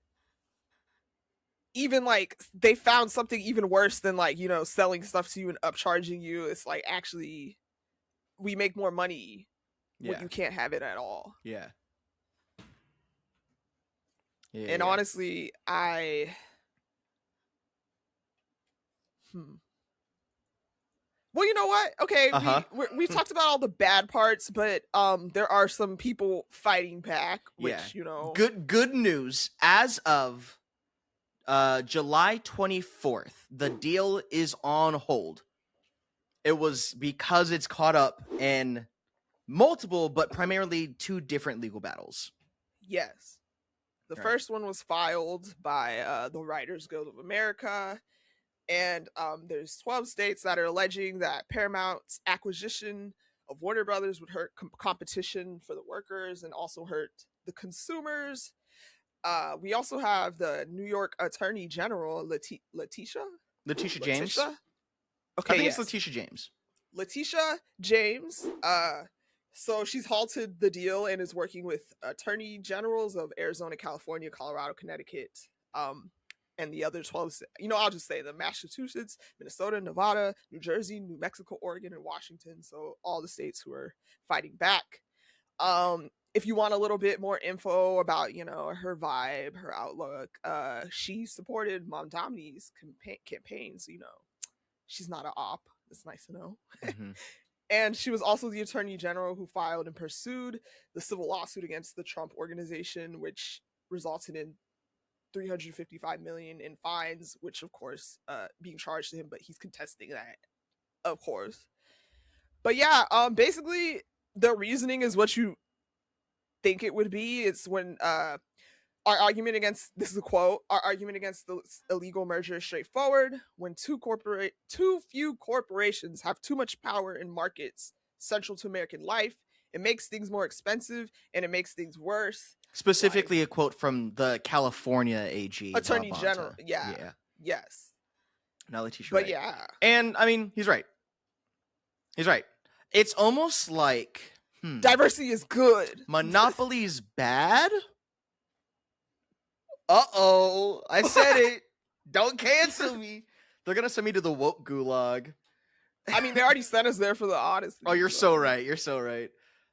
even like they found something even worse than like, you know, selling stuff to you and upcharging you. It's like, actually we make more money when you can't have it at all. And honestly, well, you know what? Okay, we've talked about all the bad parts, but there are some people fighting back, which, you know. Good news. As of July 24th, the deal is on hold. It was because it's caught up in multiple, but primarily 2 different legal battles. Yes. The first one was filed by the Writers Guild of America. And there's 12 states that are alleging that Paramount's acquisition of Warner Brothers would hurt competition for the workers and also hurt the consumers. We also have the New York Attorney General, Letitia James. Okay, I think it's Letitia James. Letitia James. So she's halted the deal and is working with attorney generals of Arizona, California, Colorado, Connecticut, and the other 12, you know, I'll just say the Massachusetts, Minnesota, Nevada, New Jersey, New Mexico, Oregon, and Washington. So all the states who are fighting back. If you want a little bit more info about, you know, her vibe, her outlook, she supported Mamdani's campaign. So, you know, she's not an op. It's nice to know. Mm-hmm. And she was also the attorney general who filed and pursued the civil lawsuit against the Trump organization, which resulted in $355 million in fines, which of course being charged to him, but he's contesting that, of course. But yeah, basically the reasoning is what you think it would be. It's when our argument against, this is a quote, our argument against the illegal merger is straightforward. When too few corporations have too much power in markets central to American life, it makes things more expensive and it makes things worse. Specifically, like, a quote from the California AG, Attorney General. Yeah. Yes. Now Letitia. But right. yeah. And I mean, he's right. It's almost like diversity is good. Monopoly's bad. Uh-oh. I said it. Don't cancel me. They're gonna send me to the woke gulag. I mean, they already sent us there for the honesty. Oh, you're so right.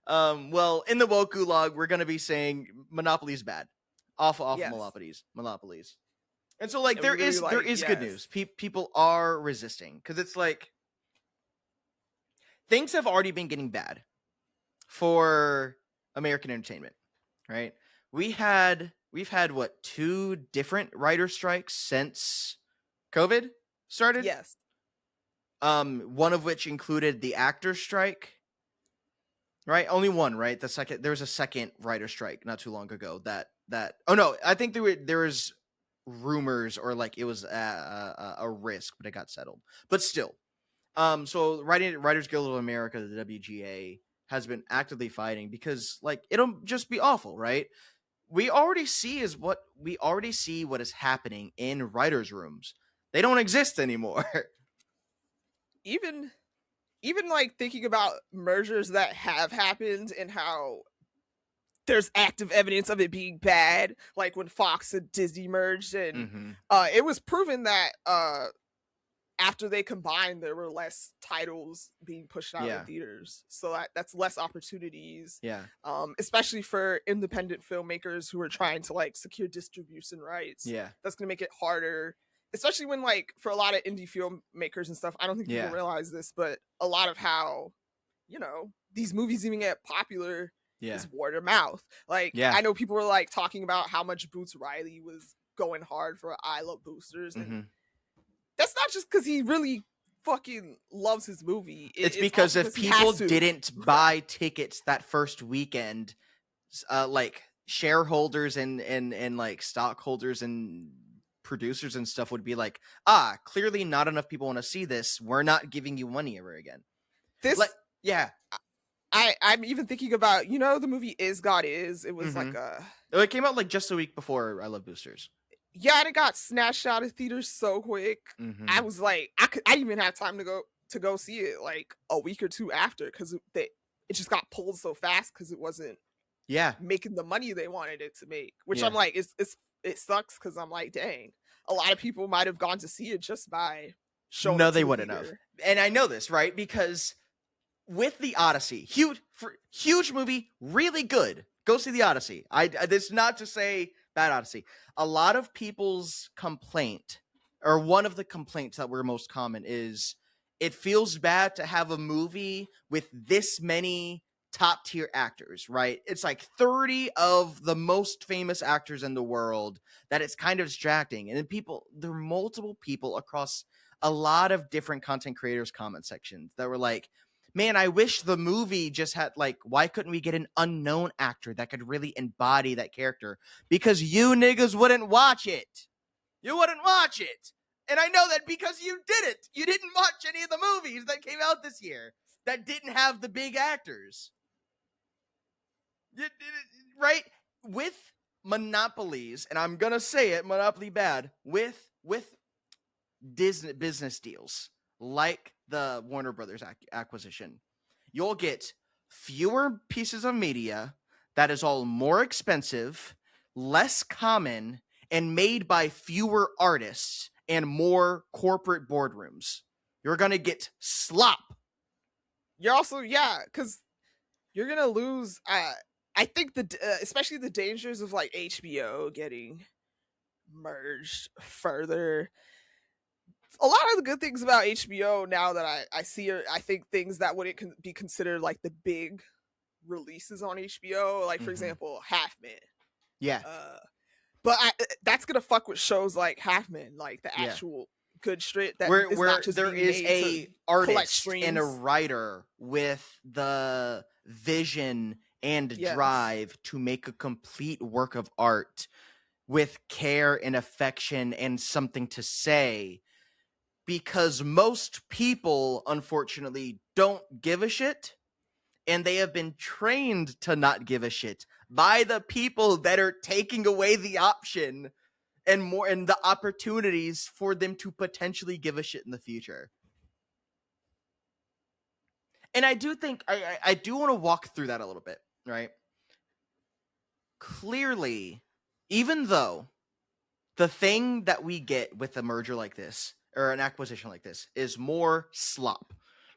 Well, in the woke gulag, we're gonna be saying Monopoly's bad. Awful yes. Monopolies. And so, like, there is good news. People are resisting, because it's like things have already been getting bad for American entertainment, right? We've had what, 2 different writer strikes since COVID started? Yes. One of which included the actors strike. Right? Only one, right? There was a second writer strike not too long ago that oh no, I think there was rumors, or like it was a risk, but it got settled. But still. So Writers Guild of America, the WGA, has been actively fighting because, like, it'll just be awful, right? We already see what is happening in writers' rooms. They don't exist anymore. Even like thinking about mergers that have happened and how there's active evidence of it being bad, like when Fox and Disney merged, and it was proven that after they combined, there were less titles being pushed out in theaters. So that's less opportunities. Yeah. Especially for independent filmmakers who are trying to like secure distribution rights. Yeah. That's going to make it harder. Especially when, like, for a lot of indie filmmakers and stuff, I don't think people realize this, but a lot of how, you know, these movies even get popular Yeah. is word of mouth. Like, Yeah. I know people were like talking about how much Boots Riley was going hard for I Love Boosters, and that's not just because he really fucking loves his movie. It's It's because also if because he people has to. didn't buy tickets that first weekend, like shareholders and like stockholders and producers and stuff would be like, clearly not enough people want to see this. We're not giving you money ever again. This, yeah. I'm even thinking about, the movie Is God Is. It was like it came out like just a week before I Love Boosters. Yeah, and it got snatched out of theaters so quick. I was like, I didn't even have time to go see it like a week or two after, because it just got pulled so fast because it wasn't making the money they wanted it to make. Which I'm like, it sucks, because I'm like, dang, a lot of people might have gone to see it just by showing. No, they wouldn't have. And I know this, right? Because with the Odyssey, huge movie, really good. Go see the Odyssey. This is not to say bad Odyssey. A lot of people's complaint, or one of the complaints that were most common, is it feels bad to have a movie with this many top tier actors, right? It's like 30 of the most famous actors in the world, that it's kind of distracting. And then there are multiple people across a lot of different content creators' comment sections that were like, man, I wish the movie just had, like, why couldn't we get an unknown actor that could really embody that character? Because you niggas wouldn't watch it. You wouldn't watch it. And I know that because you didn't. You didn't watch any of the movies that came out this year that didn't have the big actors. Right? With monopolies, and I'm going to say it, monopoly bad, with Disney business deals like the Warner Brothers acquisition, you'll get fewer pieces of media that is all more expensive, less common, and made by fewer artists and more corporate boardrooms. You're going to get slop. You're also, because you're going to lose, I think, especially the dangers of like HBO getting merged further. A lot of the good things about HBO now that I see are, I think, things that wouldn't be considered like the big releases on HBO, like for example, Half Men. Yeah. But that's gonna fuck with shows like Half Men, like the actual good shit that where not just there is a artist and a writer with the vision and drive to make a complete work of art with care and affection and something to say. Because most people, unfortunately, don't give a shit, and they have been trained to not give a shit by the people that are taking away the option and the opportunities for them to potentially give a shit in the future. And I do think I do want to walk through that a little bit, right? Clearly, even though the thing that we get with a merger like this, or an acquisition like this, is more slop.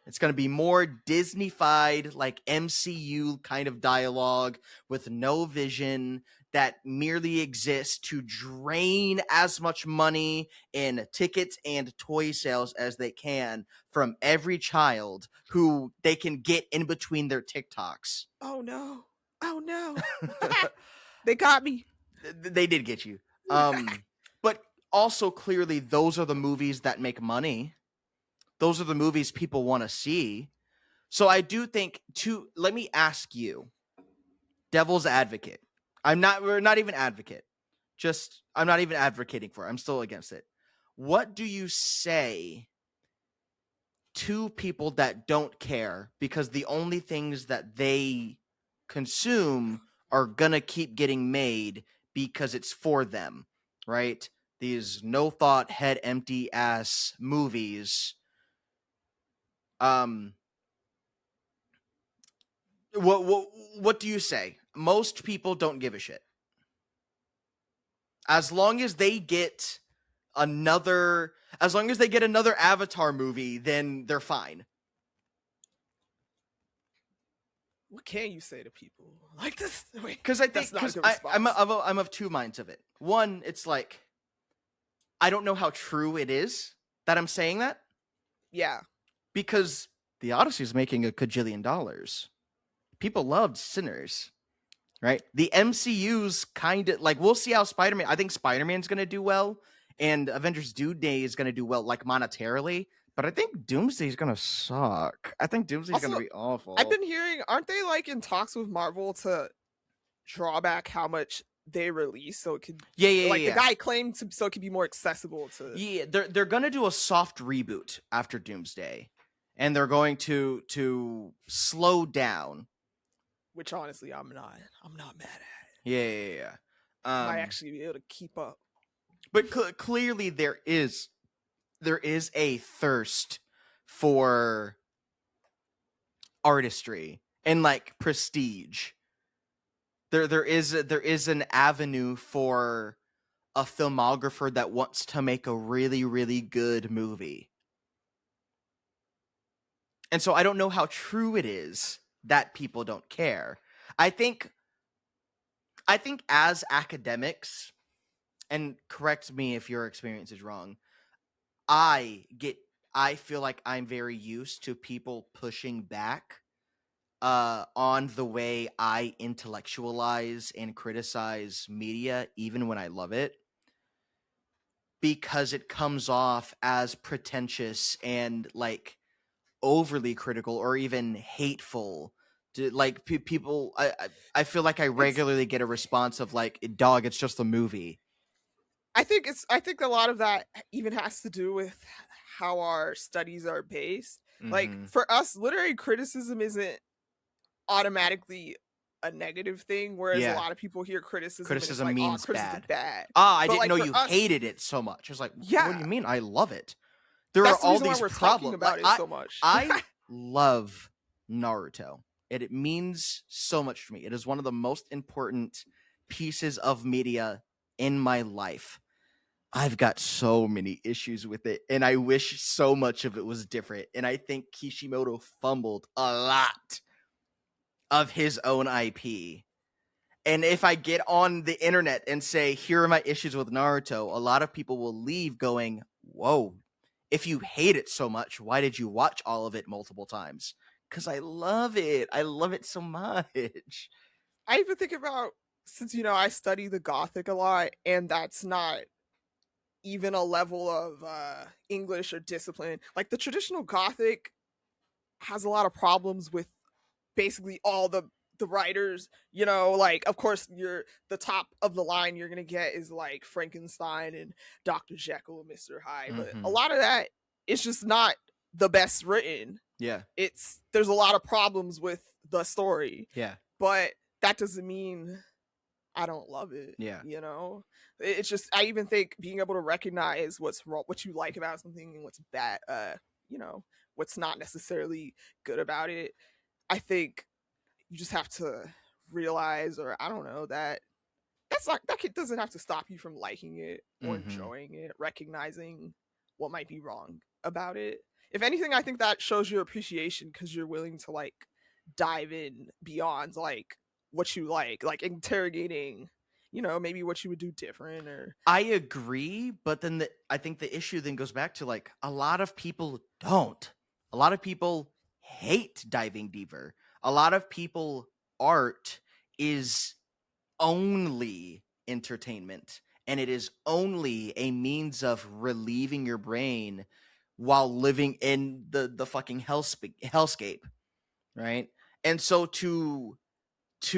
It's going to be more Disney-fied, like MCU kind of dialogue with no vision that merely exists to drain as much money in tickets and toy sales as they can from every child who they can get in between their TikToks. Oh no. They got me. They did get you. But also, clearly, those are the movies that make money. Those are the movies people want to see. So I do think, let me ask you, devil's advocate. We're not even advocate. I'm not even advocating for it. I'm still against it. What do you say to people that don't care because the only things that they consume are going to keep getting made because it's for them, right? These no thought, head empty ass movies. What do you say? Most people don't give a shit. As long as they get another Avatar movie, then they're fine. What can you say to people like this? Because I think I'm of two minds of it. One, it's like, I don't know how true it is that I'm saying that. Yeah. Because the Odyssey is making $1 kajillion. people loved Sinners, right? The MCU's kind of like, we'll see how Spider-Man. I think Spider-Man's going to do well, and Avengers Doomsday is going to do well, like monetarily. But I think Doomsday's going to suck. I think Doomsday's going to be awful. I've been hearing, aren't they like in talks with Marvel to draw back how much they release so it could the guy claimed to, so it could be more accessible to. Yeah, they're going to do a soft reboot after Doomsday, and they're going to slow down, which honestly I'm not mad at. Yeah. Might actually be able to keep up. But clearly there is a thirst for artistry and like prestige. There is an avenue for a filmographer that wants to make a really, really good movie. And so I don't know how true it is that people don't care. I think as academics, and correct me if your experience is wrong, I feel like I'm very used to people pushing back on the way I intellectualize and criticize media, even when I love it, because it comes off as pretentious and like overly critical or even hateful. To like people, I feel like I regularly get a response of like, "Dog, it's just a movie." I think a lot of that even has to do with how our studies are based. Mm-hmm. Like for us, literary criticism isn't automatically a negative thing, whereas a lot of people hear criticism like, means bad. I didn't know you hated it so much. I was like, what do you mean? I love it. That's all these problems about it so much. I love Naruto, and it means so much to me. It is one of the most important pieces of media in my life. I've got so many issues with it, and I wish so much of it was different. And I think Kishimoto fumbled a lot of his own IP. And if I get on the internet and say, here are my issues with Naruto, a lot of people will leave going, whoa, if you hate it so much, why did you watch all of it multiple times? Because I love it. I love it so much. I even think about, since, I study the Gothic a lot, and that's not even a level of English or discipline. Like the traditional Gothic has a lot of problems with basically all the writers, like of course you're the top of the line you're gonna get is like Frankenstein and Dr. Jekyll and Mr. Hyde, but a lot of that is just not the best written. Yeah, there's a lot of problems with the story. Yeah, but that doesn't mean I don't love it. Yeah, it's just, I even think being able to recognize what's wrong, what you like about something, and what's bad, what's not necessarily good about it. I think you just have to realize, or I don't know, that doesn't have to stop you from liking it or enjoying it, recognizing what might be wrong about it. If anything, I think that shows your appreciation because you're willing to like dive in beyond like what you like interrogating, maybe what you would do different. Or I agree, but then I think the issue then goes back to like a lot of people don't. A lot of people hate diving deeper. A lot of people, art is only entertainment, and it is only a means of relieving your brain while living in the fucking hellscape, right? And so to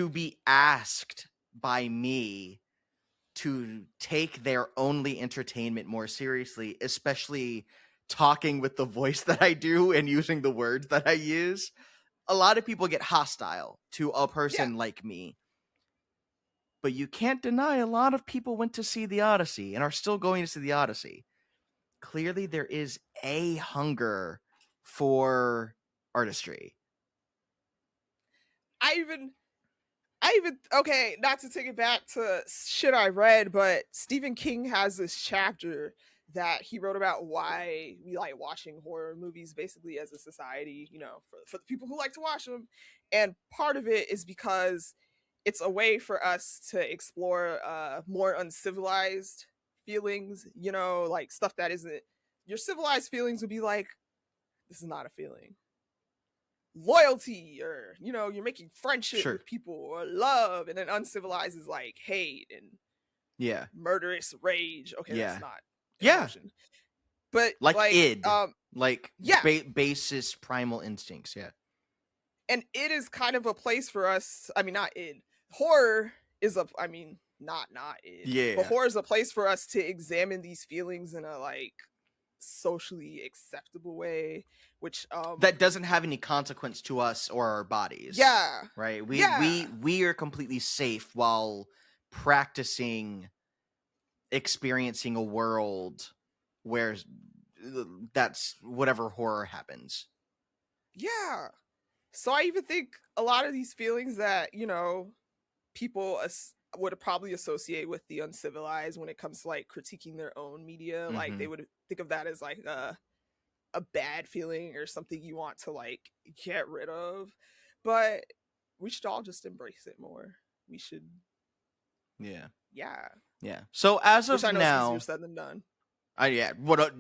be asked by me to take their only entertainment more seriously, especially talking with the voice that I do and using the words that I use, a lot of people get hostile to a person like me. But you can't deny a lot of people went to see the Odyssey and are still going to see the Odyssey. Clearly there is a hunger for artistry. I even okay, not to take it back to shit I read, but Stephen King has this chapter that he wrote about why we like watching horror movies basically as a society, for the people who like to watch them. And part of it is because it's a way for us to explore more uncivilized feelings, like stuff that isn't your civilized feelings would be like, this is not a feeling. loyalty, or you're making friendship Sure. with people, or love. And then uncivilized is like hate and Yeah. murderous rage. Okay, Yeah. that's not Yeah. emotion. But Like id. Yeah. Basis primal instincts. Yeah. And it is kind of a place for us. I mean, not id. Horror is not id. Yeah. But horror is a place for us to examine these feelings in a like socially acceptable way, which that doesn't have any consequence to us or our bodies. Yeah. Right. Yeah. We are completely safe while practicing experiencing a world where that's whatever horror happens. Yeah. So I even think a lot of these feelings that, people would probably associate with the uncivilized when it comes to like critiquing their own media, like they would think of that as like a bad feeling or something you want to like get rid of. But we should all just embrace it more. We should. Yeah. Yeah. Yeah. So as of Which I know now, is easier said than done.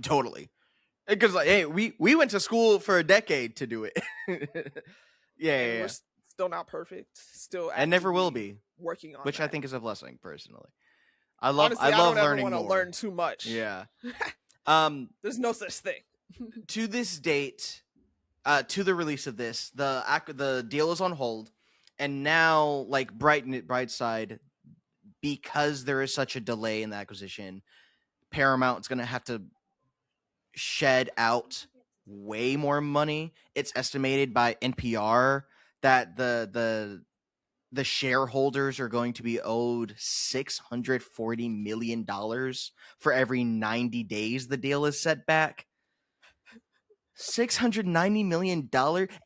Totally. Because like, hey, we went to school for a decade to do it. Yeah. We're still not perfect. Still, and never will be. Working on which that. I think is a blessing, personally. Honestly, I love don't learning ever more. Learn too much. Yeah. There's no such thing. To this date, to the release of this, the deal is on hold, and now like bright side, because there is such a delay in the acquisition, Paramount's gonna have to shed out way more money. It's estimated by NPR that the shareholders are going to be owed $640 million for every 90 days the deal is set back. $690 million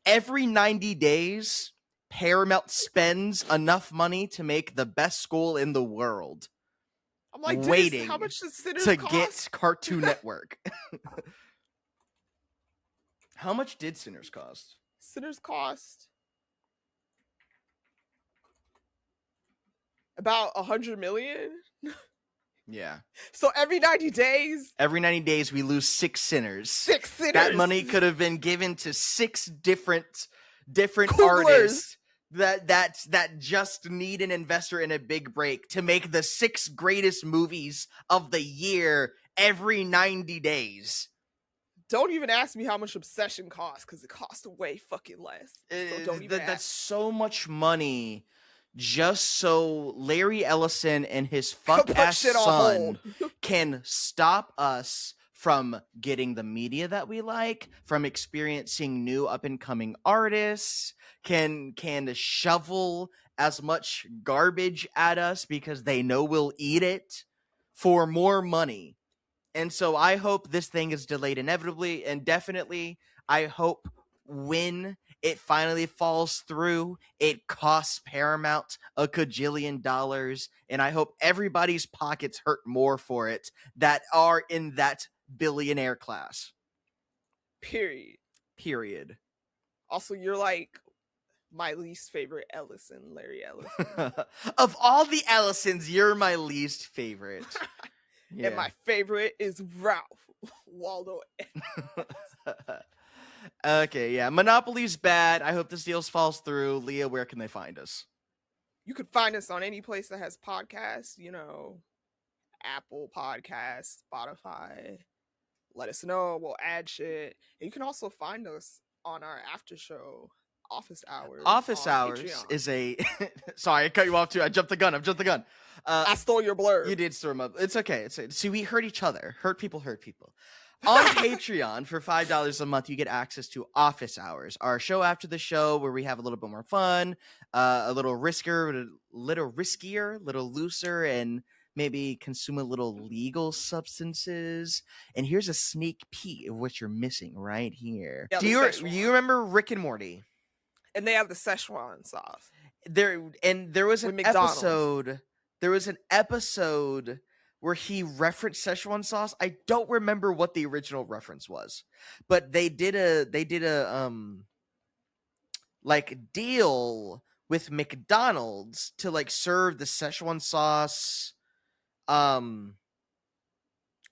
every 90 days. Paramount spends enough money to make the best school in the world. I'm like, waiting how much does Sinners to cost? get Cartoon Network. How much did Sinners cost? Sinners cost about 100 million. Yeah. So every 90 days we lose 6 Sinners. 6 Sinners. That money could have been given to 6 different Googlers. Artists that just need an investor in a big break to make the 6 greatest movies of the year every 90 days. Don't even ask me how much Obsession costs, because it costs way fucking less. So don't even That's so much money just so Larry Ellison and his fuck-ass son can stop us from getting the media that we like, from experiencing new up-and-coming artists, can shovel as much garbage at us because they know we'll eat it for more money. And so I hope this thing is delayed inevitably, and definitely I hope when it finally falls through, it costs Paramount a cajillion dollars, and I hope everybody's pockets hurt more for it that are in that billionaire class. Period. Also, you're like my least favorite Ellison, Larry Ellison. Of all the Ellisons, you're my least favorite. Yeah. And my favorite is Ralph Waldo. Okay, yeah. Monopoly's bad. I hope this deal falls through. Leah, where can they find us? You could find us on any place that has podcasts, Apple Podcasts, Spotify. Let us know. We'll add shit. And you can also find us on our after show, Office Hours. Office Hours Patreon. Is a... Sorry, I cut you off too. I jumped the gun. I stole your blurb. You did store them up. It's okay. See, we hurt each other. Hurt people. On Patreon, for $5 a month, you get access to Office Hours, our show after the show where we have a little bit more fun, a little riskier, a little looser, and maybe consume a little legal substances. And here's a sneak peek of what you're missing right here. Yeah, Do you remember Rick and Morty? And they have the Szechuan sauce. There was an episode. There was an episode where he referenced Szechuan sauce. I don't remember what the original reference was, but they did a like deal with McDonald's to like serve the Szechuan sauce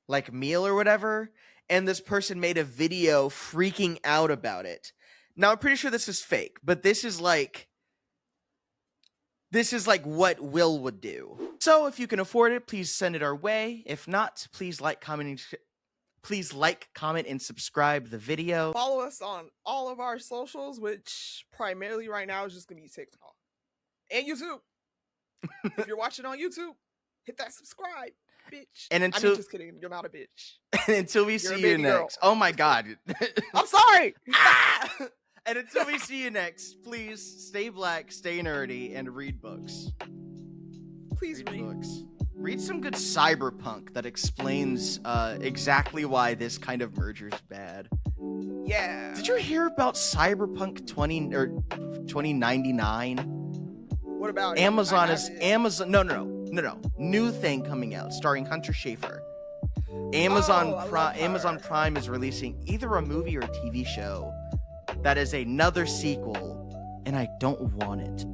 like meal or whatever, and this person made a video freaking out about it Now I'm pretty sure this is fake, but this is like what Will would do. So if you can afford it, please send it our way. If not, please like, comment, and subscribe the video. Follow us on all of our socials, which primarily right now is just gonna be TikTok and YouTube. If you're watching on YouTube, hit that subscribe, bitch. And until just kidding, you're not a bitch. And until we see you next. Girl. Oh my God. I'm sorry. And until we see you next, please stay black, stay nerdy, and read books. Please read books. Read some good cyberpunk that explains exactly why this kind of merger is bad. Yeah. Did you hear about Cyberpunk 2099? What about Amazon? No. New thing coming out starring Hunter Schafer. Amazon Prime is releasing either a movie or a TV show that is another sequel, and I don't want it.